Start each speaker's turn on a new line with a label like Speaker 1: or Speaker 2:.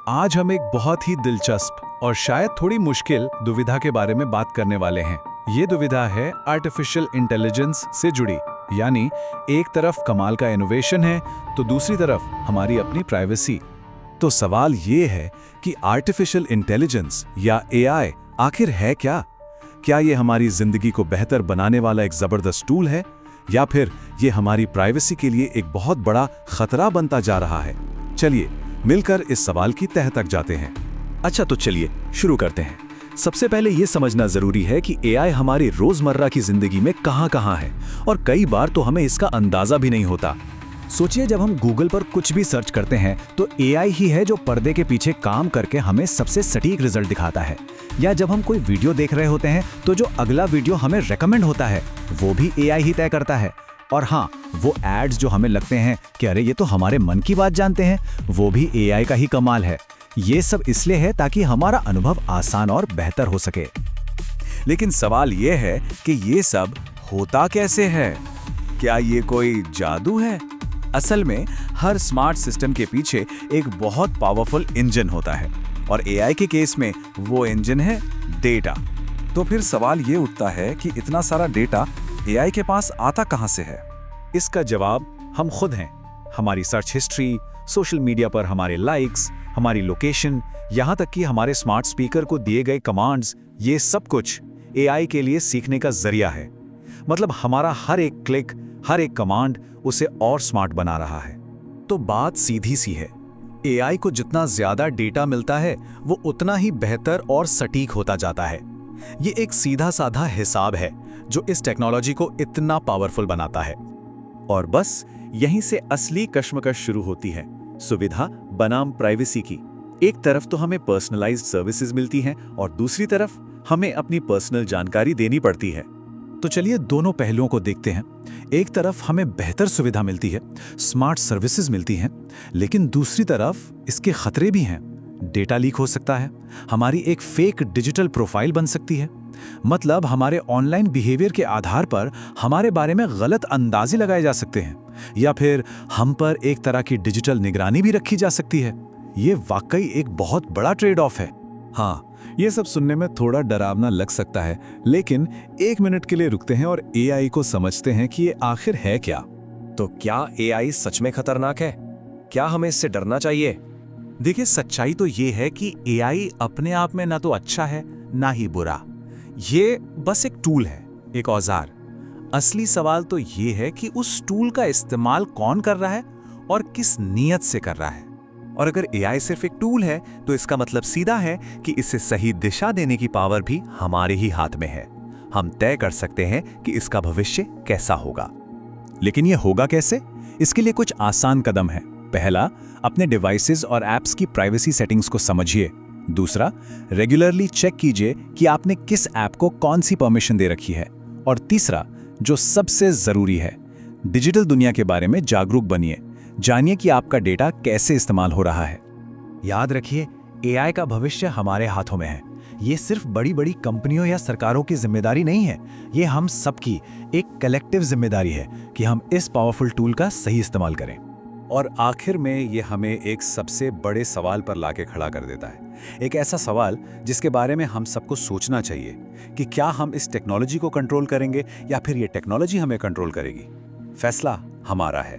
Speaker 1: आज हम एक बहुत ही दिलचस्प और शायद थोड़ी मुश्किल दुविधा के बारे में बात करने वाले हैं। ये दुविधा है आर्टिफिशियल इंटेलिजेंस से जुड़ी, यानी एक तरफ कमाल का इनोवेशन है तो दूसरी तरफ हमारी अपनी प्राइवेसी। तो सवाल ये है कि आर्टिफिशियल इंटेलिजेंस या एआई आखिर है क्या? क्या ये हमारी जिंदगी को बेहतर बनाने वाला एक जबरदस्त टूल है, या फिर ये हमारी प्राइवेसी के लिए एक बहुत बड़ा खतरा बनता जा रहा है? चलिए मिलकर इस सवाल की तह तक जाते हैं।
Speaker 2: अच्छा, तो चलिए शुरू करते हैं। सबसे पहले ये समझना जरूरी है कि एआई हमारी रोजमर्रा की जिंदगी में कहां है, और कई बार तो हमें इसका अंदाजा भी नहीं होता। सोचिए, जब हम गूगल पर कुछ भी सर्च करते हैं तो एआई ही है जो पर्दे के पीछे काम करके हमें सबसे सटीक रिजल्ट दिखाता है। या जब हम कोई वीडियो देख रहे होते हैं तो जो अगला वीडियो हमें रेकमेंड होता है वो भी एआई ही तय करता है। और हाँ, वो एड्स जो हमें लगते हैं कि अरे ये तो हमारे मन की बात जानते हैं, वो भी एआई का ही कमाल है। ये सब इसलिए है ताकि हमारा अनुभव आसान और बेहतर हो सके।
Speaker 1: लेकिन सवाल ये है कि ये सब होता कैसे है? क्या ये कोई जादू है? असल में हर स्मार्ट सिस्टम के पीछे एक बहुत पावरफुल इंजन होता है, और एआई के केस में वो इंजन है डेटा। तो फिर सवाल ये उठता है कि इतना सारा डेटा एआई के पास आता कहां से है? इसका जवाब हम खुद हैं। हमारी सर्च हिस्ट्री, सोशल मीडिया पर हमारे लाइक्स, हमारी लोकेशन, यहाँ तक कि हमारे स्मार्ट स्पीकर को दिए गए कमांड्स, ये सब कुछ एआई के लिए सीखने का जरिया है। मतलब हमारा हर एक क्लिक, हर एक कमांड उसे और स्मार्ट बना रहा है। तो बात सीधी सी है, एआई को जितना ज्यादा डेटा मिलता है वो उतना ही बेहतर और सटीक होता जाता है। ये एक सीधा साधा हिसाब है जो इस टेक्नोलॉजी को इतना पावरफुल बनाता है। और बस यहीं से असली कश्मकश शुरू होती है, सुविधा बनाम प्राइवेसी की। एक तरफ तो हमें पर्सनलाइज्ड सर्विसेज मिलती हैं और दूसरी तरफ हमें अपनी पर्सनल जानकारी देनी पड़ती है। तो चलिए दोनों पहलुओं को देखते हैं। एक तरफ हमें बेहतर सुविधा मिलती है, स्मार्ट सर्विसेज मिलती हैं, लेकिन दूसरी तरफ इसके खतरे भी हैं। डेटा लीक हो सकता है, हमारी एक फेक डिजिटल प्रोफाइल बन सकती है, मतलब हमारे ऑनलाइन बिहेवियर के आधार पर हमारे बारे में गलत अंदाजे लगाए जा सकते हैं, या फिर हम पर एक तरह की डिजिटल निगरानी भी रखी जा सकती है। ये वाकई एक बहुत बड़ा ट्रेड ऑफ है। हाँ, ये सब सुनने में थोड़ा डरावना लग सकता है, लेकिन एक मिनट के लिए रुकते हैं और एआई को समझते हैं कि ये आखिर है क्या।
Speaker 2: तो क्या एआई सच में खतरनाक है? क्या हमें इससे डरना चाहिए?
Speaker 1: देखिए, सच्चाई तो ये है कि एआई अपने आप में ना तो अच्छा है ना ही बुरा। ये बस एक टूल है, एक औजार। असली सवाल तो ये है कि उस टूल का इस्तेमाल कौन कर रहा है और किस नीयत से कर रहा है।
Speaker 2: और अगर एआई सिर्फ एक टूल है तो इसका मतलब सीधा है कि इसे सही दिशा देने की पावर भी हमारे ही हाथ में है। हम तय कर सकते हैं कि इसका भविष्य कैसा होगा।
Speaker 1: लेकिन ये होगा कैसे? इसके लिए कुछ आसान कदम है। पहला, अपने डिवाइसेस और ऐप्स की प्राइवेसी सेटिंग्स को समझिए। दूसरा, रेगुलरली चेक कीजिए कि आपने किस ऐप को कौन सी परमिशन दे रखी है। और तीसरा, जो सबसे जरूरी है, डिजिटल दुनिया के बारे में जागरूक बनिए। जानिए कि आपका डेटा कैसे इस्तेमाल हो रहा है। याद रखिए, एआई का भविष्य हमारे हाथों में है। ये सिर्फ बड़ी बड़ी कंपनियों या सरकारों की जिम्मेदारी नहीं है, ये हम सबकी एक कलेक्टिव जिम्मेदारी है कि हम इस पावरफुल टूल का सही इस्तेमाल करें। और आखिर में ये हमें एक सबसे बड़े सवाल पर लाके खड़ा कर देता है। एक ऐसा सवाल जिसके बारे में हम सबको सोचना चाहिए कि क्या हम इस टेक्नोलॉजी को कंट्रोल करेंगे या फिर ये टेक्नोलॉजी हमें कंट्रोल करेगी। फैसला हमारा है।